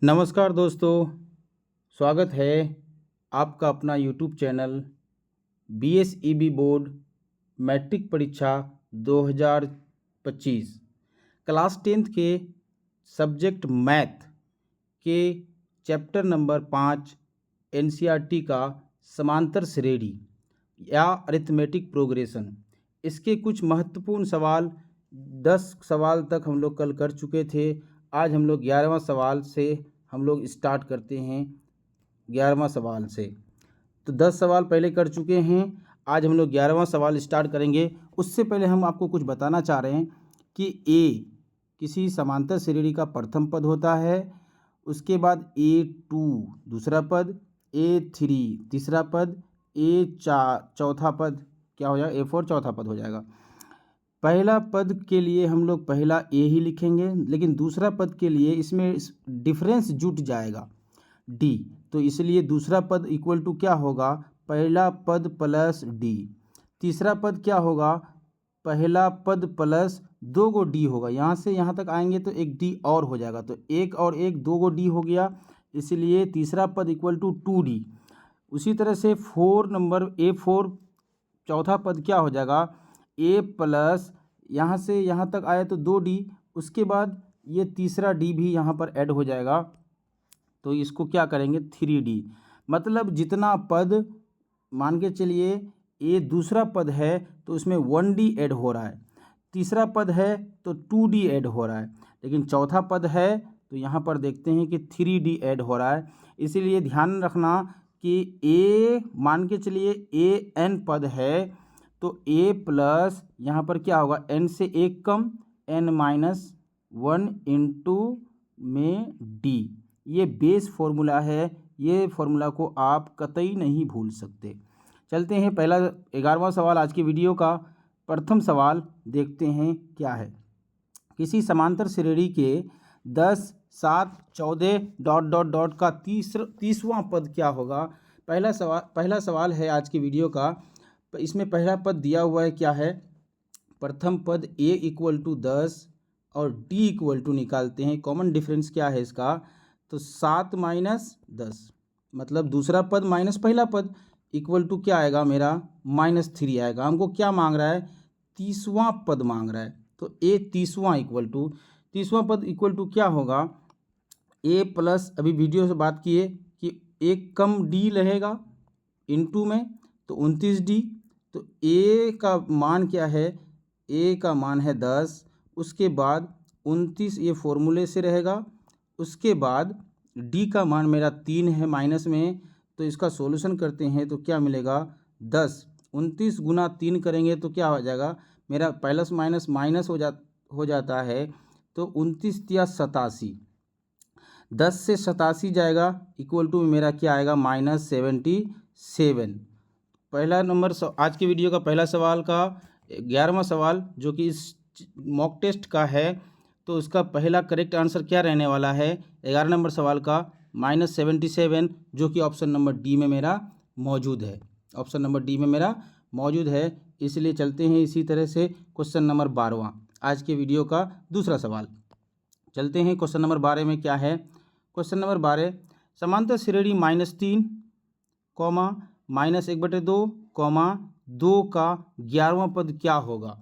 नमस्कार दोस्तों, स्वागत है आपका अपना YouTube channel BSEB board matric परीक्षा 2025 क्लास 10th के सब्जेक्ट मैथ के चैप्टर नंबर 5 NCERT का समांतर श्रेणी या अरिथमेटिक प्रोग्रेशन, इसके कुछ महत्वपूर्ण सवाल 10 सवाल तक हम लोग कल कर चुके थे। आज हम लोग 11वां सवाल से हम लोग स्टार्ट करते हैं। 11वां सवाल से तो 10 सवाल पहले कर चुके हैं, आज हम लोग 11वां सवाल स्टार्ट करेंगे। उससे पहले हम आपको कुछ बताना चाह रहे हैं कि ए किसी समांतर श्रेणी का प्रथम पद होता है, उसके बाद A2 दूसरा पद, A3 तीसरा पद, A4 चौथा पद क्या हो जाएगा, A4 चौथा पद हो जाएगा। पहला पद के लिए हम लोग पहला ए ही लिखेंगे, लेकिन दूसरा पद के लिए इसमें डिफरेंस जुट जाएगा डी, तो इसलिए दूसरा पद इक्वल टू क्या होगा, पहला पद प्लस डी। तीसरा पद क्या होगा, पहला पद प्लस 2 गो डी होगा। यहाँ से यहाँ तक आएंगे तो एक डी और हो जाएगा, तो एक और एक 2 गो डी हो गया, इसलिए तीसरा पद इक्वल टू 2D। उसी तरह से 4 नंबर A4 चौथा पद क्या हो जाएगा, ए प्लस यहाँ से यहाँ तक आया तो 2D, उसके बाद ये तीसरा डी भी यहाँ पर ऐड हो जाएगा, तो इसको क्या करेंगे 3D। मतलब जितना पद मान के चलिए ए दूसरा पद है तो उसमें 1D ऐड हो रहा है, तीसरा पद है तो 2D ऐड हो रहा है, लेकिन चौथा पद है तो यहाँ पर देखते हैं कि 3D ऐड हो रहा है। इसीलिए ध्यान रखना कि ए मान के चलिए AN पद है तो A प्लस यहाँ पर क्या होगा, N से एक कम N-1 इंटू में D। ये बेस फॉर्मूला है, ये फॉर्मूला को आप कतई नहीं भूल सकते। चलते हैं पहला 11वां सवाल आज की वीडियो का। प्रथम सवाल देखते हैं क्या है। किसी समांतर श्रेणी के 10, 7, 14 डॉट डॉट डॉट का 30वां पद क्या होगा। पहला सवाल है आज की वीडियो का। इसमें पहला पद दिया हुआ है क्या है, प्रथम पद A इक्वल टू 10 और D इक्वल टू निकालते हैं। कॉमन डिफरेंस क्या है इसका, तो 7 माइनस 10, मतलब दूसरा पद माइनस पहला पद इक्वल टू क्या आएगा मेरा -3 आएगा। हमको क्या मांग रहा है, 30वां पद मांग रहा है, तो A 30वां पद इक्वल टू क्या होगा, A प्लस अभी वीडियो से बात किए कि एक कम D रहेगा इनटू में तो 29D। तो A का मान क्या है, A का मान है 10, उसके बाद 29 ये फॉर्मूले से रहेगा, उसके बाद D का मान मेरा 3 है माइनस में, तो इसका सॉल्यूशन करते हैं तो क्या मिलेगा 10। 29 गुना 3 करेंगे तो क्या हो जाएगा, मेरा प्लस माइनस माइनस हो जाता है, तो 29 या 87, 10 से 87 जाएगा इक्वल टू मेरा क्या आएगा -77। पहला नंबर आज की वीडियो का पहला सवाल का 11वां सवाल जो कि इस मॉक टेस्ट का है, तो उसका पहला करेक्ट आंसर क्या रहने वाला है 11 नंबर सवाल का -77, जो कि ऑप्शन नंबर डी में मेरा मौजूद है। ऑप्शन नंबर डी में मेरा मौजूद है। इसलिए चलते हैं इसी तरह से क्वेश्चन नंबर 12वां आज के वीडियो का दूसरा सवाल। चलते हैं क्वेश्चन नंबर 12 में क्या है। क्वेश्चन नंबर 12, समांतर श्रेणी -3, -1/2, 2 का 11वां पद क्या होगा।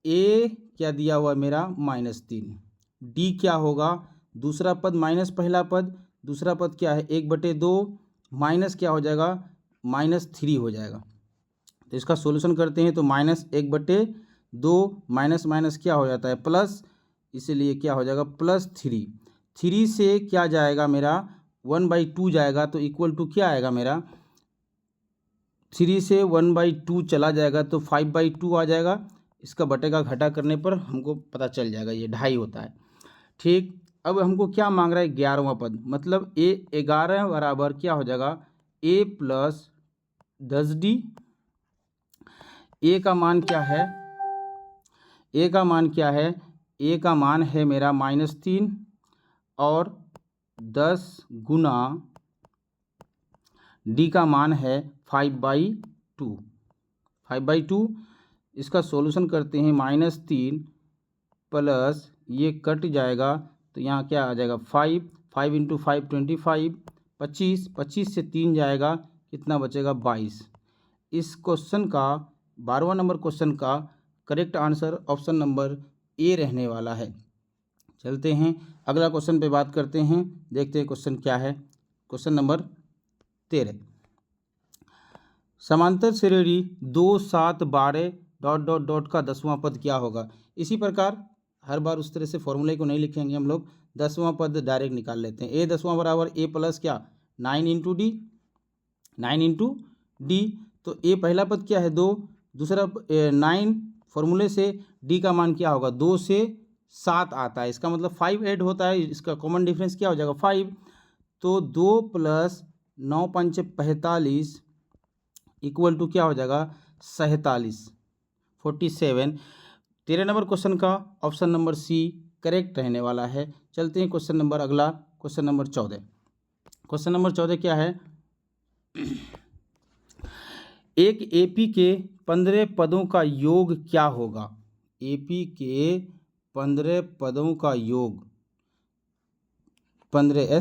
ए क्या दिया हुआ मेरा -3, डी क्या होगा, दूसरा पद माइनस पहला पद, दूसरा पद क्या है 1/2, माइनस क्या हो जाएगा -3 हो जाएगा। तो इसका सॉल्यूशन करते हैं तो -1/2 माइनस माइनस क्या हो जाता है प्लस, इसीलिए क्या हो जाएगा +3। 3 से क्या जाएगा मेरा 1/2 जाएगा, तो इक्वल टू क्या आएगा मेरा 3 से 1/2 चला जाएगा तो 5/2 आ जाएगा। इसका बटे का घटा करने पर हमको पता चल जाएगा ये 2.5 होता है। ठीक, अब हमको क्या मांग रहा है 11वां पद, मतलब A 11 बराबर क्या हो जाएगा A प्लस 10D। A का मान क्या है, A का मान क्या है, A का मान है मेरा -3 और 10 गुना D का मान है 5/2। इसका सॉल्यूशन करते हैं -3 प्लस ये कट जाएगा तो यहाँ क्या आ जाएगा 5, 5 इंटू 5 25, 25, 25 से 3 जाएगा, कितना बचेगा 22। इस क्वेश्चन का 12वां नंबर क्वेश्चन का correct answer option number A रहने वाला है। चलते हैं अगला क्वेश्चन पे बात करते हैं, देखते हैं क्वेश्चन क्या है। क्वेश्चन नंबर 13, समांतर श्रेणी 2 7 12 डॉट डॉट डॉट का 10वां पद क्या होगा। इसी प्रकार हर बार उस तरह से फॉर्मूले को नहीं लिखेंगे हम लोग, 10वां पद डायरेक्ट निकाल लेते हैं। ए 10वां बराबर ए प्लस क्या 9 इंटू डी, 9 इंटू डी। तो ए पहला पद क्या है 2, दूसरा 9 फॉर्मूले से डी का मान क्या होगा 2 से 7 आता है, इसका मतलब 5 ऐड होता है, इसका कॉमन डिफरेंस क्या हो जाएगा 5। तो 2 प्लस 9 पंच 45 इक्वल टू क्या हो जाएगा 47, 47। 13 नंबर क्वेश्चन का ऑप्शन नंबर सी करेक्ट रहने वाला है। चलते हैं क्वेश्चन नंबर अगला, क्वेश्चन नंबर 14। क्वेश्चन नंबर 14 क्या है, एक एपी के 15 पदों का योग क्या होगा। एपी के 15 पदों का योग 15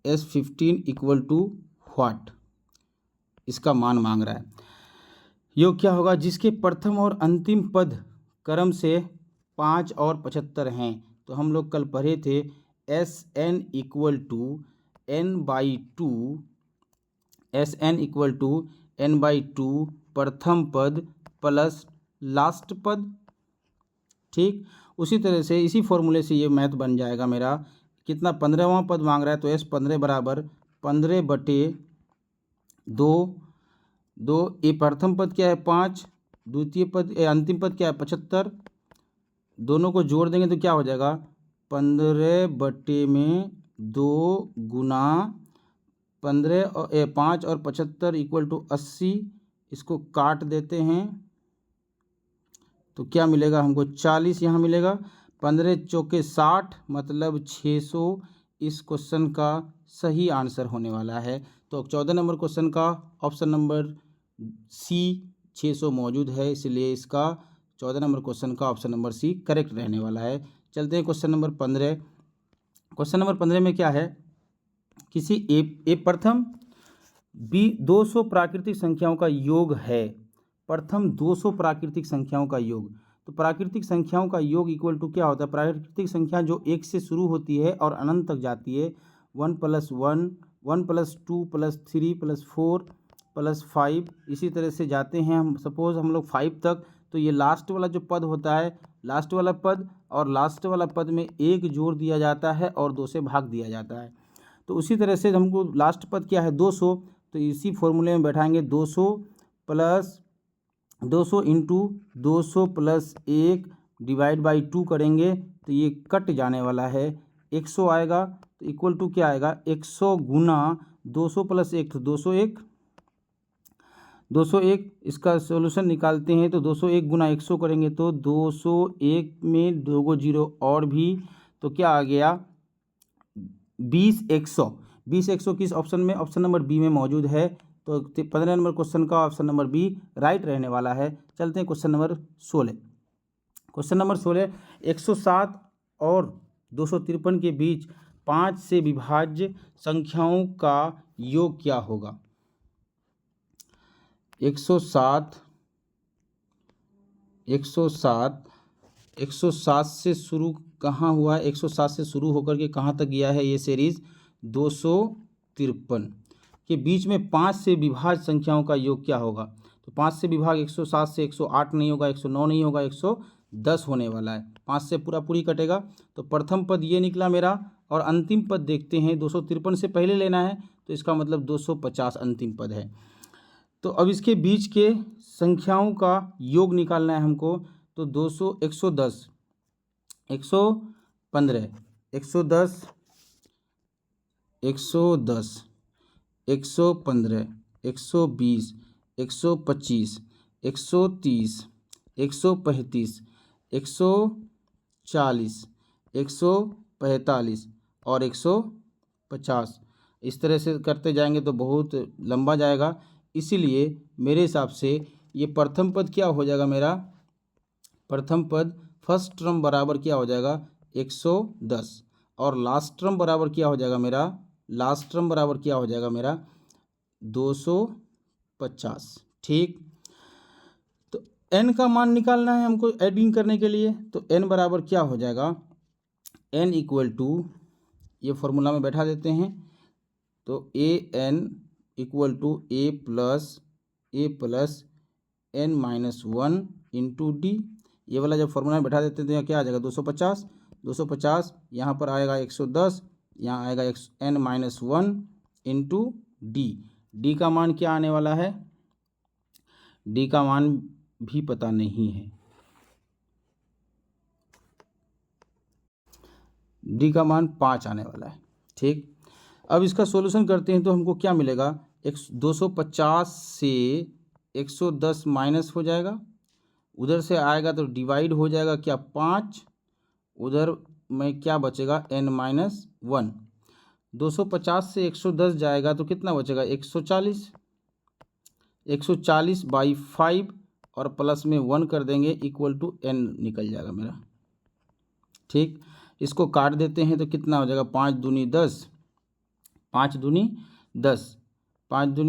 S15 इक्वल टू व्हाट, इसका मान मांग रहा है। योग क्या होगा जिसके प्रथम और अंतिम पद क्रम से 5 और 75 हैं। तो हम लोग कल पढ़े थे SN equal to N/2, SN equal to N/2 प्रथम पद प्लस लास्ट पद। ठीक, उसी तरह से इसी फॉर्मूले से ये मैथ बन जाएगा मेरा, कितना 15वां पद मांग रहा है, तो S15 बराबर 15/2। ये प्रथम पद क्या है 5, द्वितीय पद अंतिम पद क्या है 75, दोनों को जोड़ देंगे तो क्या हो जाएगा 15/2 गुना 5 और 75 इक्वल टू 80। इसको काट देते हैं तो क्या मिलेगा हमको 40 यहाँ मिलेगा, 15 चौके 60 मतलब 600 इस क्वेश्चन का सही आंसर होने वाला है। तो 14 नंबर क्वेश्चन का ऑप्शन नंबर सी 600 मौजूद है, इसलिए इसका 14 नंबर क्वेश्चन का ऑप्शन नंबर सी करेक्ट रहने वाला है। चलते हैं क्वेश्चन नंबर 15। क्वेश्चन नंबर 15 में क्या है, किसी ए प्रथम 200 प्राकृतिक संख्याओं का योग है। प्रथम 200 प्राकृतिक संख्याओं का योग, तो प्राकृतिक संख्याओं का योग इक्वल टू क्या होता है, प्राकृतिक संख्या जो 1 से शुरू होती है और अनंत तक जाती है, 1 + 1, 1 + 2 + 3 + 4 + 5, इसी तरह से जाते हैं। हम सपोज हम लोग 5 तक, तो ये लास्ट वाला जो पद होता है, लास्ट वाला पद और लास्ट वाला पद में 1 जोड़ दिया जाता है और 2 से भाग दिया जाता है। तो उसी तरह से हमको लास्ट पद क्या है 200, तो इसी फॉर्मूले में बैठाएंगे 200 इंटू 200 + 1 डिवाइड बाई 2 करेंगे तो ये कट जाने वाला है, 100 आएगा। तो इक्वल टू क्या आएगा 100 गुना 200 + 1 तो 201। इसका सॉल्यूशन निकालते हैं तो 201 गुना 100 करेंगे तो 201 में 2 गो 0 और भी, तो क्या आ गया 20 100 किस ऑप्शन में, ऑप्शन नंबर बी में मौजूद है। तो 15 नंबर क्वेश्चन का ऑप्शन नंबर बी राइट रहने वाला है। चलते हैं क्वेश्चन नंबर 16। क्वेश्चन नंबर 16, 107 और 253 के बीच 5 से विभाज्य संख्याओं का योग क्या होगा। 107 से शुरू कहाँ हुआ है, 107 से शुरू होकर के कहाँ तक गया है ये सीरीज 253 के बीच में 5 से विभाज्य संख्याओं का योग क्या होगा। तो 5 से विभाग 107 से 108 नहीं होगा, 109 नहीं होगा, 110 होने वाला है, 5 से पूरी कटेगा। तो प्रथम पद ये निकला मेरा, और अंतिम पद देखते हैं 253 से पहले लेना है, तो इसका मतलब 250 अंतिम पद है। तो अब इसके बीच के संख्याओं का योग निकालना है हमको, तो 110 115 110 110 115 120 125 130 135 140 145 और 150, इस तरह से करते जाएंगे तो बहुत लंबा जाएगा। इसीलिए मेरे हिसाब से ये प्रथम पद क्या हो जाएगा मेरा, प्रथम पद फर्स्ट टर्म बराबर क्या हो जाएगा 110 और लास्ट टर्म बराबर क्या हो जाएगा मेरा 250। ठीक, तो n का मान निकालना है हमको एडिंग करने के लिए। तो n बराबर क्या हो जाएगा, n इक्वल टू, ये फॉर्मूला में बैठा देते हैं, तो an equal to a plus n-1 into D. ये वाला जब फॉर्मूला में बैठा देते हैं तो यहाँ क्या आ जाएगा 250, यहाँ पर आएगा 110, यहाँ आएगा n-1 इंटू डी। डी का मान क्या आने वाला है, डी का मान भी पता नहीं है, डी का मान 5 आने वाला है। ठीक, अब इसका सॉल्यूशन करते हैं तो हमको क्या मिलेगा, 250 से 110 माइनस हो जाएगा, उधर से आएगा तो डिवाइड हो जाएगा क्या 5, उधर में क्या बचेगा n-1। 250 से 110 जाएगा तो कितना बचेगा 140 बाई 5 और प्लस में 1 कर देंगे इक्वल टू n निकल जाएगा मेरा। ठीक, इसको काट देते हैं तो कितना हो जाएगा 5 दूनी 10, 5 दूनी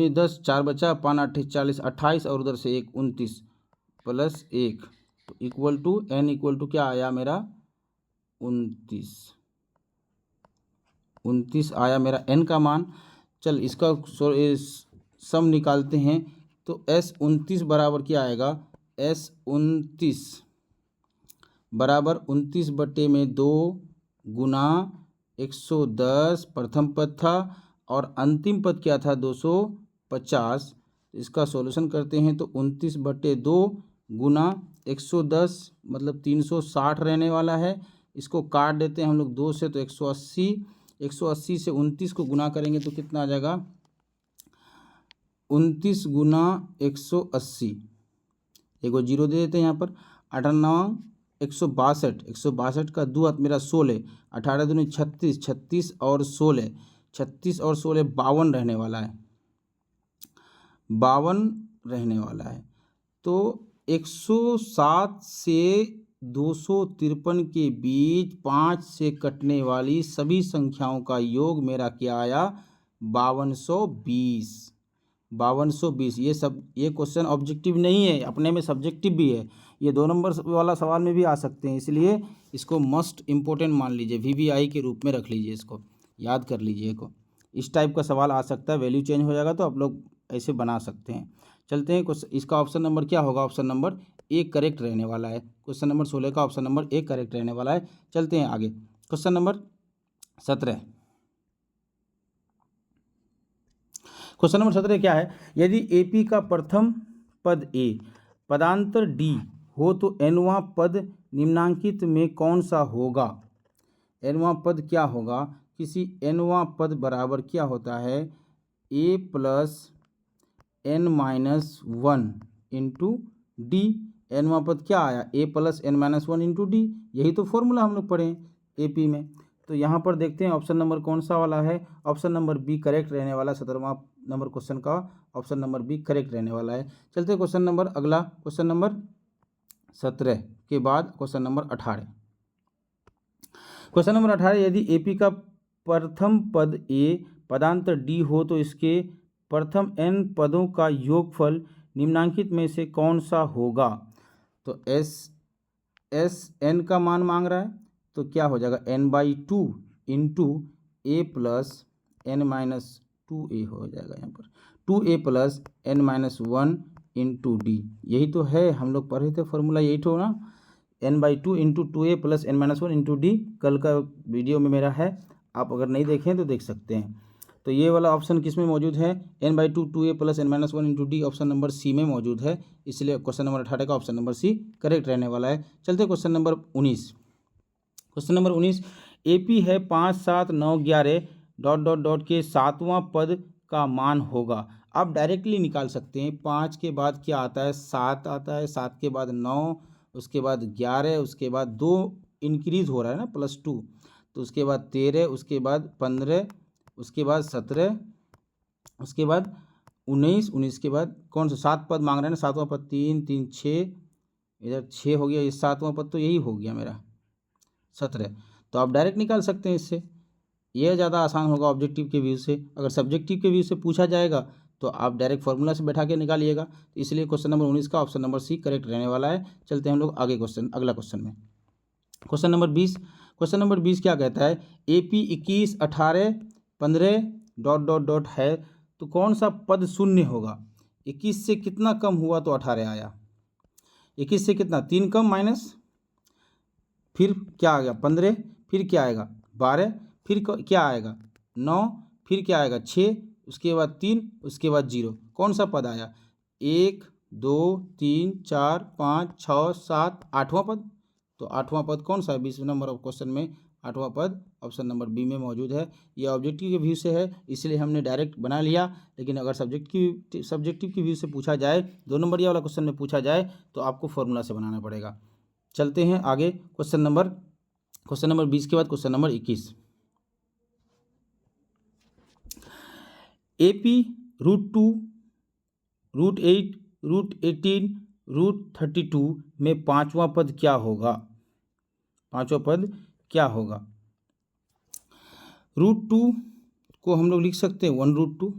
10, 4 बचा, 5 8 40, 28 और उधर से 1 29 प्लस 1 तो equal to n equal to क्या आया मेरा 29 आया मेरा n का मान। चल इसका सम निकालते हैं तो S29 बराबर क्या आएगा, S29 बराबर 29/2 गुना 110 प्रथम पद था और अंतिम पद क्या था 250। इसका सॉल्यूशन करते हैं तो 29/2 गुना 110 मतलब 360 रहने वाला है। इसको काट देते हैं हम लोग 2 से तो 180 से 29 को गुना करेंगे तो कितना आ जाएगा 29 गुना 180, एगो जीरो दे देते हैं यहाँ पर, 98 162 का 2 मेरा 16, 18 दूनी 36 और 16 52 रहने वाला है, 52 रहने वाला है। तो 107 से 253 के बीच 5 से कटने वाली सभी संख्याओं का योग मेरा क्या आया 5220। ये क्वेश्चन ऑब्जेक्टिव नहीं है, अपने में सब्जेक्टिव भी है, ये 2 नंबर वाला सवाल में भी आ सकते हैं, इसलिए इसको मस्ट इम्पोर्टेंट मान लीजिए, VVI के रूप में रख लीजिए, इसको याद कर लीजिए को। इस टाइप का सवाल आ सकता है, वैल्यू चेंज हो जाएगा तो आप लोग ऐसे बना सकते हैं। चलते हैं, इसका ऑप्शन नंबर क्या होगा, ऑप्शन नंबर A करेक्ट रहने वाला है। क्वेश्चन नंबर 16 का ऑप्शन नंबर A करेक्ट रहने वाला है। चलते हैं आगे, क्वेश्चन नंबर 17। क्वेश्चन नंबर 17 क्या है, यदि AP का प्रथम पद A पदांतर D हो तो nवां पद निम्नांकित में कौन सा होगा। nवां पद क्या होगा, किसी nवां पद बराबर क्या होता है A plus n-1 into d. nवां पद क्या आया A plus n-1 into D, यही तो फॉर्मूला हम लोग पढ़े हैं AP में। तो यहाँ पर देखते हैं ऑप्शन नंबर कौन सा वाला है, ऑप्शन नंबर B करेक्ट रहने वाला। 17वां नंबर क्वेश्चन का ऑप्शन नंबर B करेक्ट रहने वाला है। चलते क्वेश्चन नंबर अगला, क्वेश्चन नंबर 17 के बाद क्वेश्चन नंबर 18। क्वेश्चन नंबर 18, यदि AP का प्रथम पद A पदांतर D हो तो इसके प्रथम n पदों का योगफल निम्नांकित में से कौन सा होगा। तो n का मान मांग रहा है तो क्या हो जाएगा n/2 into A plus n-2a हो जाएगा, यहाँ पर 2a plus n-1 into D. यही तो है, हम लोग पढ़े थे फॉर्मूला, यही तो ना, n/2 into 2a plus n-1 into D. कल का वीडियो में मेरा है, आप अगर नहीं देखें तो देख सकते हैं। तो ये वाला ऑप्शन किस में मौजूद है, n/2 2a plus n-1 into D option number C में मौजूद है, इसलिए क्वेश्चन नंबर 18 का ऑप्शन नंबर C करेक्ट रहने वाला है। चलते question number 19। Question number 19, AP है 5 7 9 11 ... के 7वां पद का मान होगा। आप डायरेक्टली निकाल सकते हैं, 5 के बाद क्या आता है 7 आता है, 7 के बाद 9, उसके बाद 11, उसके बाद 2 इंक्रीज हो रहा है ना +2, तो उसके बाद 13, उसके बाद 15, उसके बाद 17, उसके बाद 19 के बाद कौन सा 7 पद मांग रहे हैं ना, 7वां पद 3 3 6 इधर 6 हो गया, ये 7वां पद तो यही हो गया मेरा 17। तो आप डायरेक्ट निकाल सकते हैं इससे, यह ज़्यादा आसान होगा ऑब्जेक्टिव के व्यू से। अगर सब्जेक्टिव के व्यू से पूछा जाएगा तो आप डायरेक्ट फार्मूला से बैठा के निकालिएगा। तो इसलिए क्वेश्चन नंबर 19 का ऑप्शन नंबर सी करेक्ट रहने वाला है। चलते हैं हम लोग आगे अगला क्वेश्चन में। Question number 20। क्वेश्चन नंबर 20 क्या कहता है, AP 21 18 15 ... है, तो कौन सा पद शून्य होगा। 21 से कितना कम हुआ तो 18 आया। 21 से कितना 3 कम माइनस, फिर क्या आ गया 15, फिर क्या आएगा 12, फिर क्या आएगा 9, फिर क्या आएगा 6, उसके बाद 3, उसके बाद 0। कौन सा पद आया 1 2 3 4 5 6 7 8वां पद। तो 8वां पद कौन सा है 20 नंबर ऑफ क्वेश्चन में 8वां पद ऑप्शन नंबर बी में मौजूद है। ये ऑब्जेक्टिव के व्यू से है इसलिए हमने डायरेक्ट बना लिया, लेकिन अगर सब्जेक्टिव के व्यू से पूछा जाए, 2 नंबर वाला क्वेश्चन में पूछा जाए तो आपको फॉर्मूला से बनाना पड़ेगा। चलते हैं आगे क्वेश्चन नंबर 20 के बाद क्वेश्चन नंबर 21। AP √2 √8 √18 √32 में 5वां पद क्या होगा। 5वां पद क्या होगा। √2 को हम लोग लिख सकते हैं 1√2,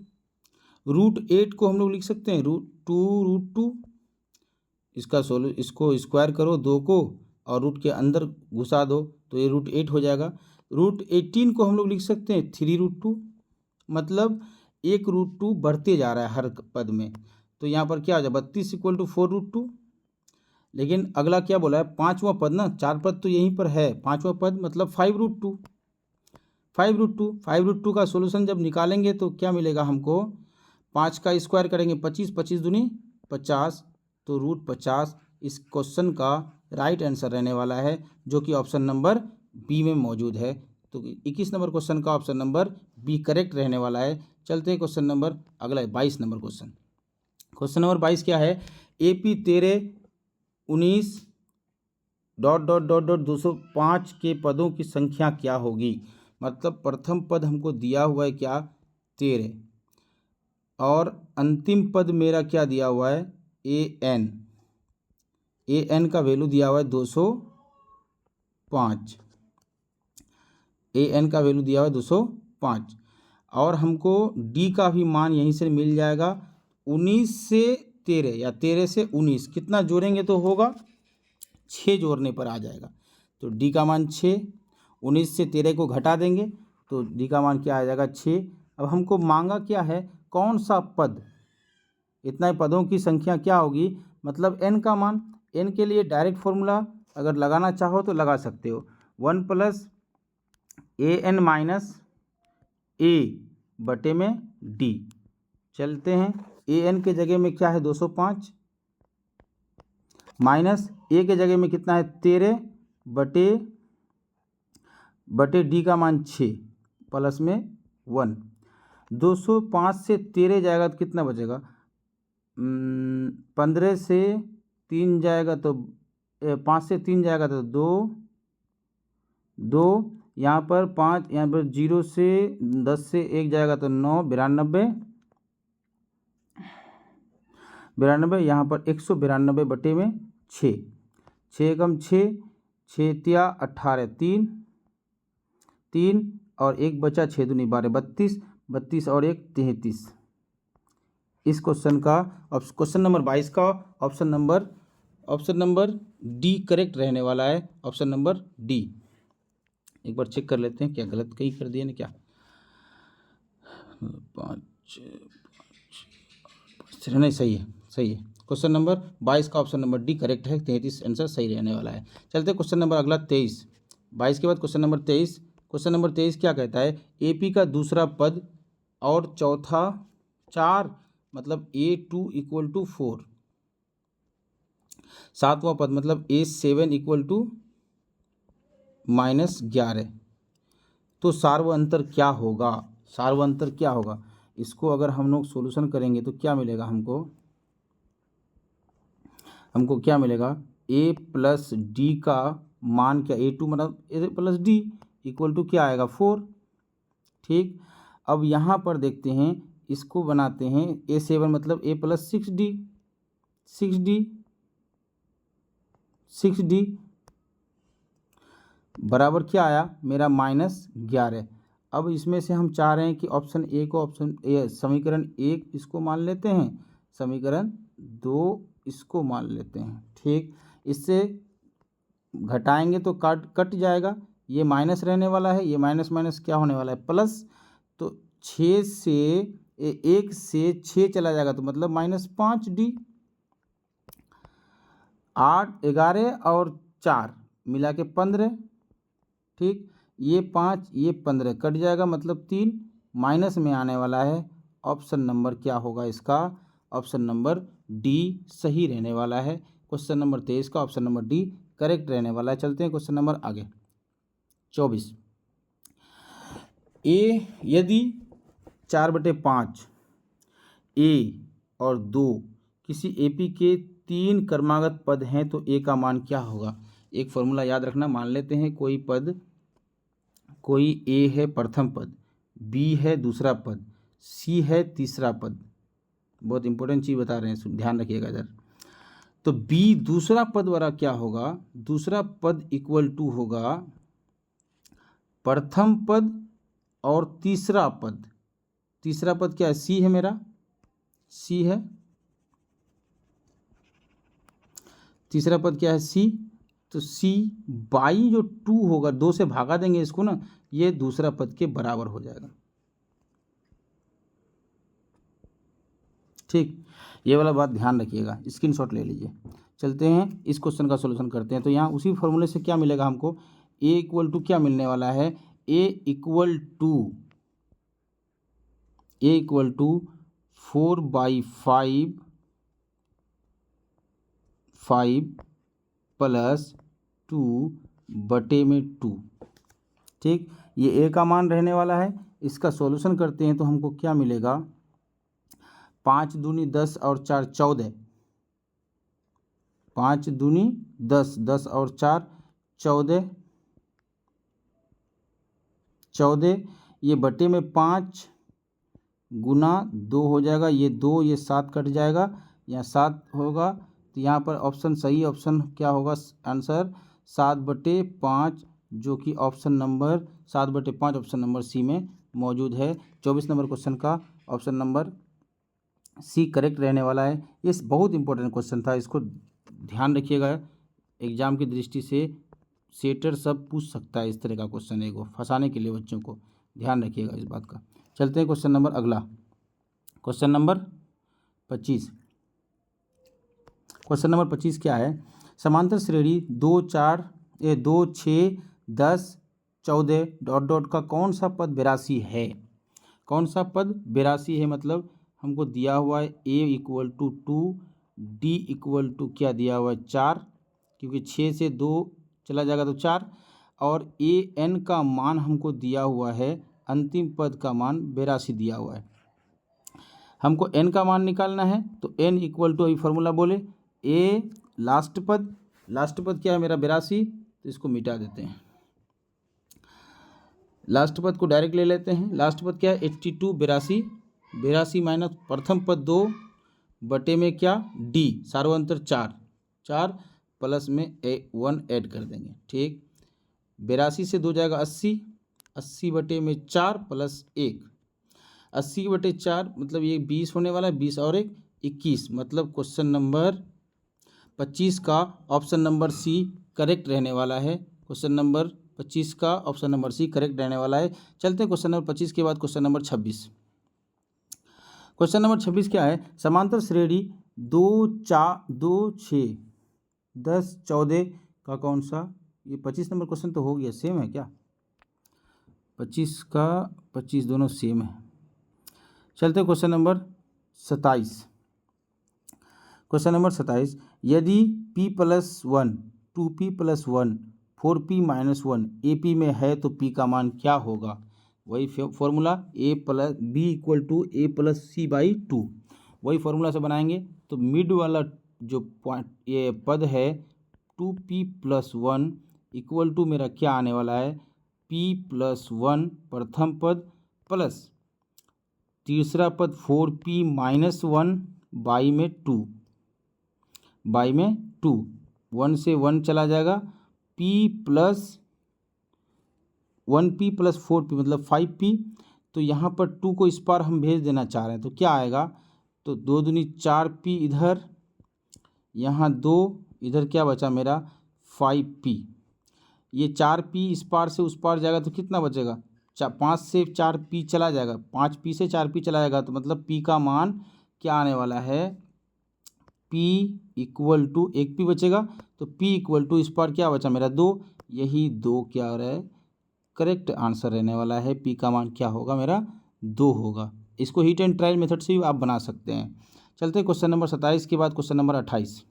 √8 को हम लोग लिख सकते हैं √2, इसको स्क्वायर करो 2 को और रूट के अंदर घुसा दो तो ये √8 हो जाएगा। √18 को हम लोग लिख सकते हैं 3√2, मतलब 1√2 बढ़ते जा रहा है हर पद में, तो यहाँ पर क्या हो जाए 32 = 4√2। लेकिन अगला क्या बोला है 5वां पद ना, 4 पद तो यहीं पर है, 5वां पद मतलब 5√2। 5√2 का सोल्यूशन जब निकालेंगे तो क्या मिलेगा हमको, 5 का स्क्वायर करेंगे 25, 25 दूनी 50, तो √50 इस क्वेश्चन का राइट आंसर रहने वाला है, जो कि ऑप्शन नंबर बी में मौजूद है। तो 21 नंबर क्वेश्चन का ऑप्शन नंबर बी करेक्ट रहने वाला है। चलते हैं क्वेश्चन नंबर अगला 22 नंबर क्वेश्चन। क्वेश्चन नंबर 22 क्या है, AP 13 19 ... 205 के पदों की संख्या क्या होगी। मतलब प्रथम पद हमको दिया हुआ है क्या 13, और अंतिम पद मेरा क्या दिया हुआ है AN का वैल्यू दिया हुआ है 205, AN का वैल्यू दिया हुआ है 205, और हमको D का भी मान यहीं से मिल जाएगा। 19 से 13 या 13 से 19 कितना जोड़ेंगे तो होगा 6 जोड़ने पर आ जाएगा, तो D का मान 6, 19 से 13 को घटा देंगे तो D का मान क्या आ जाएगा 6। अब हमको मांगा क्या है कौन सा पद, इतना पदों की संख्या क्या होगी, मतलब n का मान। n के लिए डायरेक्ट फॉर्मूला अगर लगाना चाहो तो लगा सकते हो, 1 + AN - A बटे में D। चलते हैं, AN के जगह में क्या है 205, माइनस A के जगह में कितना है 13 बटे D का मान 6 प्लस में 1। 205 से 13 जाएगा तो कितना बचेगा, 15 से 3 जाएगा तो 5 से 3 जाएगा तो 2, यहाँ पर 5, यहाँ पर 0 से 10 से 1 जाएगा तो 9, 92, यहाँ पर 192 बटे में 6, 6 कम 6, 6 तिया 18, 3 और 1 बचा 6 दूनी 12, 32 और 1 33। इस क्वेश्चन का क्वेश्चन नंबर 22 का ऑप्शन नंबर डी करेक्ट रहने वाला है। ऑप्शन नंबर डी, एक बार चेक कर लेते हैं क्या गलत कहीं कर दिया ना क्या। 5 नहीं, सही है। क्वेश्चन नंबर 22 का ऑप्शन नंबर डी करेक्ट है, 33 आंसर सही रहने वाला है। चलते क्वेश्चन नंबर अगला 23। 22 के बाद क्वेश्चन नंबर 23। क्वेश्चन नंबर 23 क्या कहता है, AP का दूसरा पद और चौथा 4 मतलब A2 = 4, सातवां पद मतलब A7 = -11, तो सार्वअंतर क्या होगा। इसको अगर हम लोग सोल्यूशन करेंगे तो क्या मिलेगा हमको क्या मिलेगा, A + D का मान क्या A2 मतलब A + D = क्या आएगा 4। ठीक, अब यहाँ पर देखते हैं, इसको बनाते हैं A7 मतलब A + 6D 6D बराबर क्या आया मेरा -11। अब इसमें से हम चाह रहे हैं कि ऑप्शन ए को समीकरण 1 इसको मान लेते हैं, समीकरण 2 इसको मान लेते हैं। ठीक, इससे घटाएंगे तो कट जाएगा, ये माइनस रहने वाला है, ये माइनस माइनस क्या होने वाला है प्लस। तो 6 से 1 से 6 चला जाएगा तो मतलब -5D। 8 11 और 4 मिला के 15। ठीक, ये 5 ये 15 कट जाएगा मतलब 3, माइनस में आने वाला है। ऑप्शन नंबर क्या होगा इसका? ऑप्शन नंबर डी सही रहने वाला है। क्वेश्चन नंबर 23 का ऑप्शन नंबर डी करेक्ट रहने वाला है। चलते हैं क्वेश्चन नंबर आगे 24। यदि 4/5 ए और 2 किसी एपी के 3 क्रमागत पद हैं तो ए का मान क्या होगा? एक फॉर्मूला याद रखना। मान लेते हैं कोई ए है प्रथम पद, बी है दूसरा पद, सी है तीसरा पद। बहुत इंपॉर्टेंट चीज़ बता रहे हैं, ध्यान रखिएगा इधर। तो बी दूसरा पद वाला क्या होगा? दूसरा पद इक्वल टू होगा प्रथम पद और तीसरा पद। तीसरा पद क्या है? सी है मेरा, सी है। तीसरा पद क्या है? सी। तो सी बाई जो 2 होगा, 2 से भागा देंगे इसको ना, ये दूसरा पद के बराबर हो जाएगा। ठीक, ये वाला बात ध्यान रखिएगा, स्क्रीनशॉट ले लीजिए। चलते हैं इस क्वेश्चन का सॉल्यूशन करते हैं। तो यहाँ उसी फॉर्मूले से क्या मिलेगा हमको? ए इक्वल टू क्या मिलने वाला है? A equal to 4/5 plus 2/2। ठीक, ये ए का मान रहने वाला है। इसका सॉल्यूशन करते हैं तो हमको क्या मिलेगा? 5 दूनी 10 और 4 14। 5 दूनी 10, 10 और 4 14। 14 ये बटे में 5 गुना 2 हो जाएगा, ये 2 ये 7 कट जाएगा, यहाँ 7 होगा। तो यहाँ पर ऑप्शन सही ऑप्शन क्या होगा? आंसर 7/5, जो कि option number 7/5 option number C में मौजूद है। 24 नंबर क्वेश्चन का ऑप्शन नंबर सी करेक्ट रहने वाला है। ये बहुत इंपॉर्टेंट क्वेश्चन था, इसको ध्यान रखिएगा। एग्जाम की दृष्टि से सेटर सब पूछ सकता है इस तरह का क्वेश्चन, एक फंसाने के लिए बच्चों को ध्यान रखिएगा इस बात का। चलते हैं क्वेश्चन नंबर अगला, क्वेश्चन नंबर 25। क्वेश्चन नंबर 25 क्या है? समांतर श्रेणी 2 6 10 14 डॉट डॉट का कौन सा पद 82 है? कौन सा पद 82 है? मतलब हमको दिया हुआ है a equal to 2, d equal to क्या दिया हुआ है 4, क्योंकि 6 से 2 चला जाएगा तो 4, और ए एन का मान हमको दिया हुआ है, अंतिम पद का मान 82 दिया हुआ है। हमको एन का मान निकालना है तो एन इक्वल टू, अभी फॉर्मूला बोले, ए लास्ट पद क्या है मेरा 82, तो इसको मिटा देते हैं। लास्ट पद को डायरेक्ट ले लेते हैं। लास्ट पद क्या है? 82 82 माइनस प्रथम पद 2 बटे में क्या डी सार्वंतर 4 प्लस में 1 ऐड कर देंगे। ठीक, 82 से 2 जाएगा 80 बटे में 4 प्लस 1, 80/4 मतलब ये 20 होने वाला है, 20 और 1 21। मतलब क्वेश्चन नंबर 25 का ऑप्शन नंबर सी करेक्ट रहने वाला है। क्वेश्चन नंबर 25 का ऑप्शन नंबर सी करेक्ट रहने वाला है। चलते हैं क्वेश्चन नंबर 25 के बाद क्वेश्चन नंबर 26। क्वेश्चन नंबर 26 क्या है? समांतर श्रेणी 2 6 10 14 का कौन सा? ये 25 नंबर क्वेश्चन तो हो गया, सेम है क्या? 25 का 25 दोनों सेम है। चलते हैं क्वेश्चन नंबर 27। क्वेश्चन नंबर 27, यदि p+1 2p+1 4p-1 AP में है तो p का मान क्या होगा? वही formula b equal to a+c/2, वही फॉर्मूला से बनाएंगे। तो मिड वाला जो पॉइंट ये पद है 2p+1 इक्वल टू मेरा क्या आने वाला है? p+1 प्रथम पद प्लस तीसरा पद 4p-1 बाई में 2 1 से 1 चला जाएगा, p plus 1p plus 4p मतलब 5p। तो यहाँ पर 2 को इस पार हम भेज देना चाह रहे हैं, तो क्या आएगा, तो 2 दूनी 4p इधर, यहाँ 2 इधर, क्या बचा मेरा 5p। ये 4p इस पार से उस पार जाएगा तो कितना बचेगा, 5 से 4p चला जाएगा, 5p से 4p चला जाएगा, तो मतलब p का मान क्या आने वाला है, p इक्वल टू 1p बचेगा। तो p इक्वल टू इस पार क्या बचा मेरा 2, यही 2 क्या हो रहा है, करेक्ट आंसर रहने वाला है। p का मान क्या होगा मेरा 2 होगा। इसको हीट एंड ट्रायल मेथड से भी आप बना सकते हैं। चलते हैं क्वेश्चन नंबर 27 के बाद क्वेश्चन नंबर 28।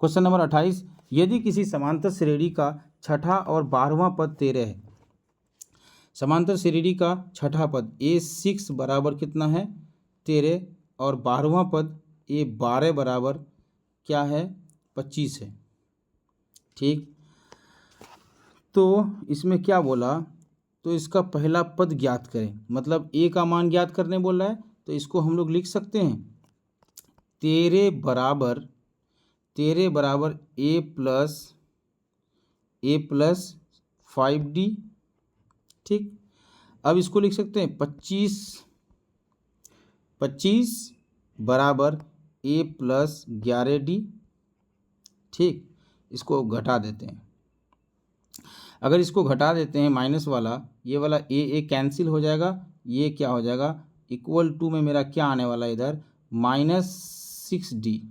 क्वेश्चन नंबर 28, यदि किसी समांतर श्रेणी का छठा और 12वां पद 13 है, समांतर श्रेणी का छठा पद A6 बराबर कितना है 13 और 12वां पद A12 बराबर क्या है 25 है। ठीक, तो इसमें क्या बोला, तो इसका पहला पद ज्ञात करें, मतलब a का मान ज्ञात करने बोल रहा है। तो इसको हम लोग लिख सकते हैं 13 बराबर a प्लस 5d। ठीक, अब इसको लिख सकते हैं 25 बराबर a प्लस 11d। ठीक, इसको घटा देते हैं, अगर इसको घटा देते हैं माइनस वाला, ये वाला ए कैंसिल हो जाएगा, ये क्या हो जाएगा इक्वल टू में मेरा क्या आने वाला है इधर -6d,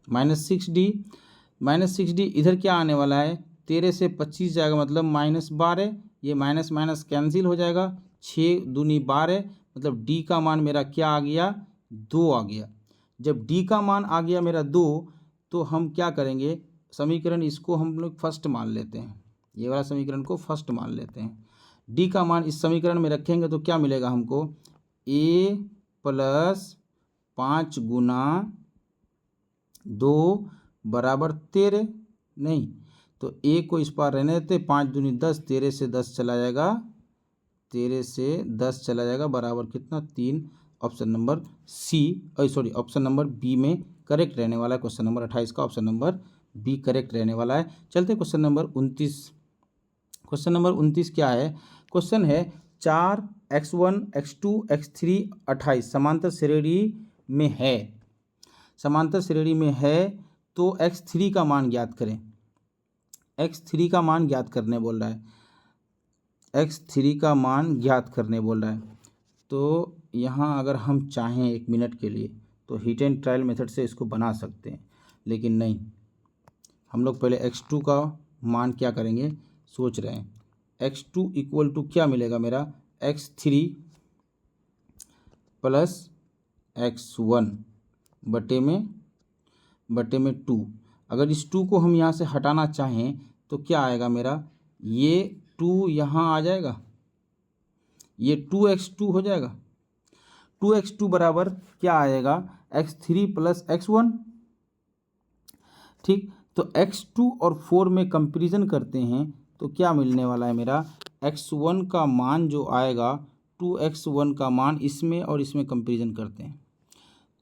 -6d इधर क्या आने वाला है 13 से 25 जाएगा मतलब -12, ये माइनस माइनस कैंसिल हो जाएगा, 6 दूनी 12 मतलब d का मान मेरा क्या आ गया 2 आ गया। जब d का मान आ गया मेरा 2, तो हम क्या करेंगे, समीकरण इसको हम लोग फर्स्ट मान लेते हैं, ये वाला समीकरण को फर्स्ट मान लेते हैं। d का मान इस समीकरण में रखेंगे तो क्या मिलेगा हमको, a प्लस 5 गुना 2 बराबर 13, नहीं तो a को इस पार रहने देते, 5 दूनी 10, 13 से 10 चला जाएगा, 13 से 10 चला जाएगा बराबर कितना 3। Option number C, sorry option number B में करेक्ट रहने वाला है। क्वेश्चन नंबर 28 का ऑप्शन नंबर बी करेक्ट रहने वाला है। चलते क्वेश्चन नंबर 29। क्वेश्चन नंबर 29 क्या है, क्वेश्चन है 4x1 x2 x3 28 समांतर श्रेणी में है, समांतर श्रेणी में है, तो x3 का मान ज्ञात करें। x3 का मान ज्ञात करने बोल रहा है, x3 का मान ज्ञात करने बोल रहा है। तो यहाँ अगर हम चाहें 1 मिनट के लिए तो हीट एंड ट्रायल मेथड से इसको बना सकते हैं, लेकिन नहीं, हम लोग पहले x2 का मान क्या करेंगे सोच रहे हैं। x2 इक्वल टू क्या मिलेगा मेरा x3 प्लस x1 बटे में 2। अगर इस 2 को हम यहाँ से हटाना चाहें तो क्या आएगा मेरा, ये 2 यहाँ आ जाएगा, ये 2x2 हो जाएगा, 2x2 बराबर क्या आएगा x3 प्लस x1। ठीक, तो x2 और 4 में कंपैरिजन करते हैं तो क्या मिलने वाला है मेरा, x1 का मान जो आएगा 2x1 का मान इसमें और इसमें कंपैरिजन करते हैं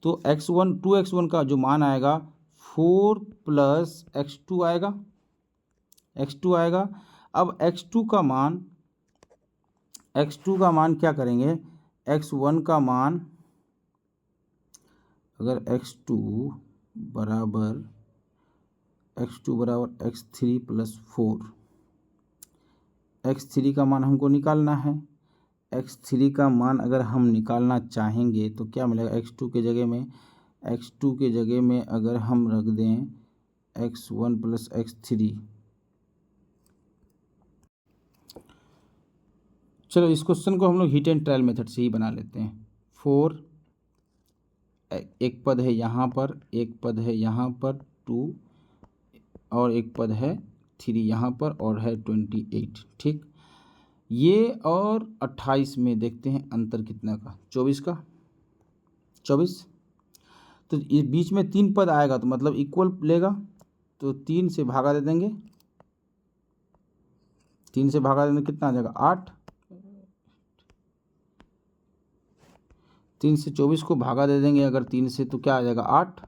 तो x1 2x1 का जो मान आएगा 4 प्लस x2 आएगा, x2 आएगा। अब x2 का मान क्या करेंगे, x1 का मान अगर x2 बराबर x3 प्लस 4, x3 का मान हमको निकालना है। x3 का मान अगर हम निकालना चाहेंगे तो क्या मिलेगा, x2 के जगह में अगर हम रख दें x1 प्लस x3, चलो इस क्वेश्चन को हम लोग हीट एंड ट्रायल मेथड से ही बना लेते हैं। 4 एक पद है यहाँ पर, एक पद है यहाँ पर 2 और एक पद है 3 यहाँ पर और है 28। ठीक, ये और 28 में देखते हैं अंतर कितना का, 24 का, 24। तो इस बीच में 3 पद आएगा तो मतलब इक्वल लेगा, तो 3 से भागा दे देंगे, 3 से भागा देंगे कितना आ जाएगा 8, 3 से 24 को भागा दे देंगे अगर 3 से तो क्या आ जाएगा 8।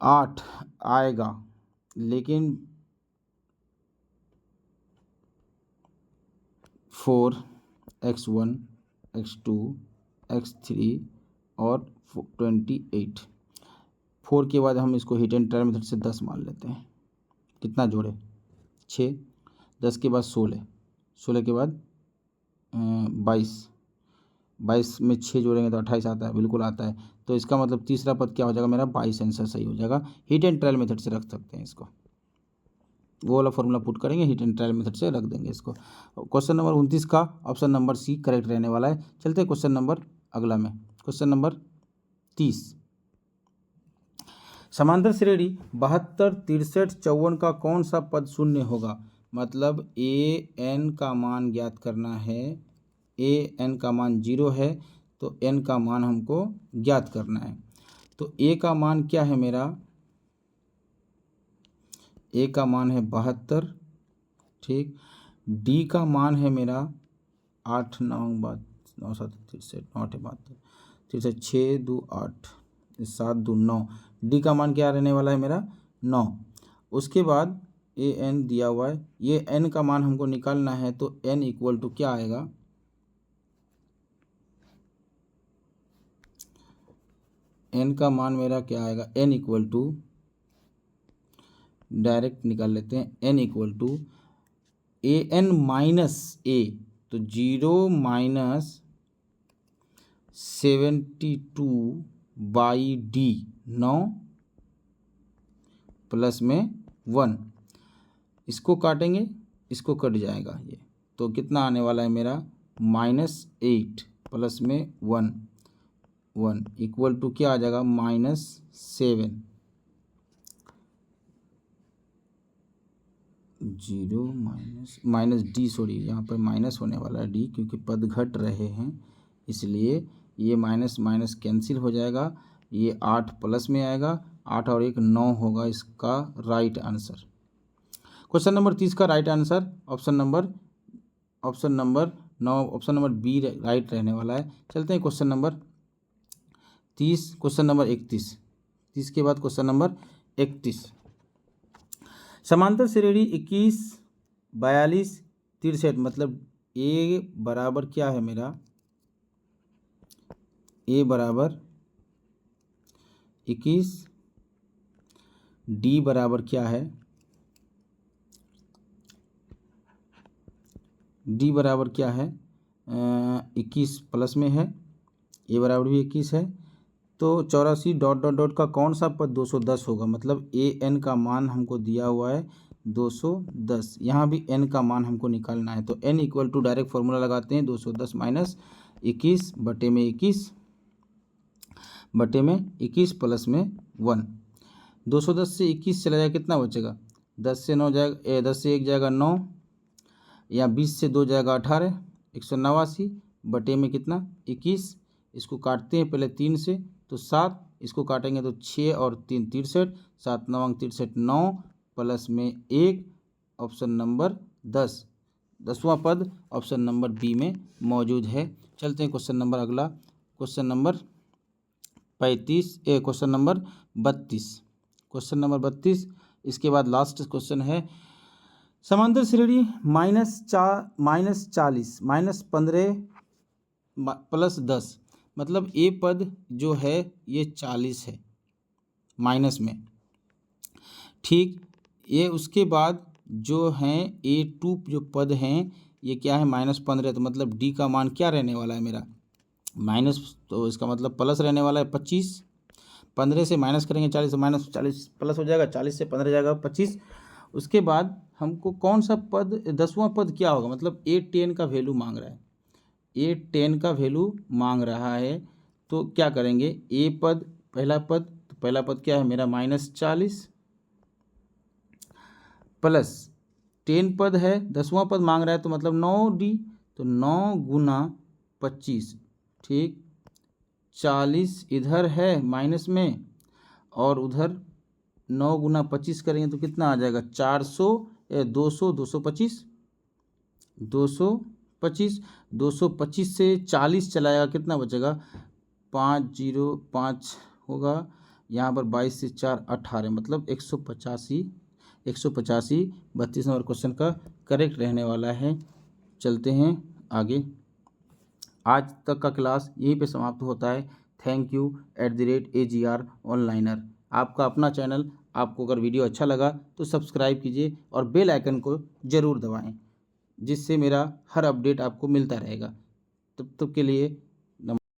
8 आएगा, लेकिन 4 x1 x2 x3 और 28। 4 के बाद हम इसको हिट एंड ट्रायल मेथड से 10 मान लेते हैं। कितना जोड़े? 6। 10 के बाद 16, 16 के बाद 22, 22 में 6 जोड़ेंगे तो 28 आता है, बिल्कुल आता है। तो इसका मतलब तीसरा पद क्या हो जाएगा मेरा? 22 आंसर सही हो जाएगा। हिट एंड ट्रायल मेथड से रख सकते हैं इसको, वो वाला फॉर्मूला पुट करेंगे, हिट एंड ट्रायल मेथड से रख देंगे इसको। क्वेश्चन नंबर 29 का ऑप्शन नंबर सी करेक्ट रहने वाला है। चलते हैं क्वेश्चन नंबर अगला में, क्वेश्चन नंबर 30। समांतर श्रेणी 72, 63, 54 का कौन सा पद शून्य होगा? मतलब ए एन का मान ज्ञात करना है। ए एन का मान 0 है तो एन का मान हमको ज्ञात करना है। तो ए का मान क्या है मेरा? ए का मान है 72, ठीक। डी का मान है मेरा 8 9 बाद 9 7 63 9 8 72 63 6 2 8 7 2 9। डी का मान क्या रहने वाला है मेरा? 9। उसके बाद ए एन दिया हुआ है, ये एन का मान हमको निकालना है। तो एन इक्वल टू क्या आएगा? एन का मान मेरा क्या आएगा? एन इक्वल टू, डायरेक्ट निकाल लेते हैं, n equal to a n minus a, तो 0 माइनस 72 बाई डी, 9 प्लस में 1। इसको काटेंगे, इसको कट जाएगा ये, तो कितना आने वाला है मेरा? -8 प्लस में 1 1 इक्वल टू क्या आ जाएगा? -7। 0 माइनस डी, सॉरी यहाँ पर माइनस होने वाला है डी, क्योंकि पद घट रहे हैं इसलिए ये माइनस माइनस कैंसिल हो जाएगा। ये 8 प्लस में आएगा, 8 और 1 9 होगा इसका राइट आंसर। क्वेश्चन नंबर 30 का right answer option number 9, option number B right रहने वाला है। चलते हैं क्वेश्चन नंबर 30, क्वेश्चन नंबर 31। 30 के बाद क्वेश्चन नंबर 31। समांतर श्रेणी 21, 42, 63, मतलब ए बराबर क्या है मेरा? ए बराबर 21, डी बराबर क्या है? डी बराबर क्या है? 21 प्लस में है, ए बराबर भी 21 है। तो 84 डॉट डॉट डॉट का कौन सा पद 210 होगा? मतलब ए एन का मान हमको दिया हुआ है 210, यहाँ भी एन का मान हमको निकालना है। तो N equal to direct formula लगाते हैं, 210 माइनस 21 बटे में 21 बटे में 21 प्लस में 1। 210 से 21 चला जाएगा, कितना बचेगा? 10 से 9 जाएगा, 10 से 1 जाएगा 9, या 20 से 2 जाएगा 18, 189 बटे में कितना? 21। इसको काटते हैं पहले 3 से, तो 7, इसको काटेंगे तो 6 और 3 63, 7 9 63, 9 प्लस में 1, ऑप्शन नंबर 10, 10वां पद ऑप्शन नंबर बी में मौजूद है। चलते हैं क्वेश्चन नंबर अगला, question number 32, question number 32। Question number 32, इसके बाद लास्ट क्वेश्चन है। समांतर श्रेणी -40, -15 प्लस 10, मतलब ए पद जो है ये 40 है माइनस में, ठीक। ये उसके बाद जो हैं A2 जो पद हैं ये क्या है? -15, तो मतलब डी का मान क्या रहने वाला है मेरा? माइनस, तो इसका मतलब प्लस रहने वाला है 25। 15 से माइनस करेंगे 40, तो -40 प्लस हो जाएगा, 40 से 15 जाएगा 25। उसके बाद हमको कौन सा पद 10वां पद क्या होगा? मतलब A10 का वैल्यू मांग रहा है, A10 का वैल्यू मांग रहा है। तो क्या करेंगे? ए पद पहला पद, तो पहला पद क्या है मेरा? -40 प्लस 10 पद है, 10वां पद मांग रहा है, तो मतलब 9D, तो 9 गुना 25, ठीक। 40 इधर है माइनस में, और उधर 9 गुना 25 करेंगे तो कितना आ जाएगा? 400, 200, 225, 225, 225 से 40 चलाएगा, कितना बचेगा? 505 होगा, यहाँ पर 22 से 4 18 मतलब 185 32 नंबर क्वेश्चन का करेक्ट रहने वाला है। चलते हैं आगे। आज तक का क्लास यहीं पे समाप्त होता है। Thank you @AGR one-liner. आपका अपना चैनल। आपको अगर वीडियो अच्छा लगा तो सब्सक्राइब कीजिए और बेल आइकन को ज़रूर दबाएं, जिससे मेरा हर अपडेट आपको मिलता रहेगा। तब तक के लिए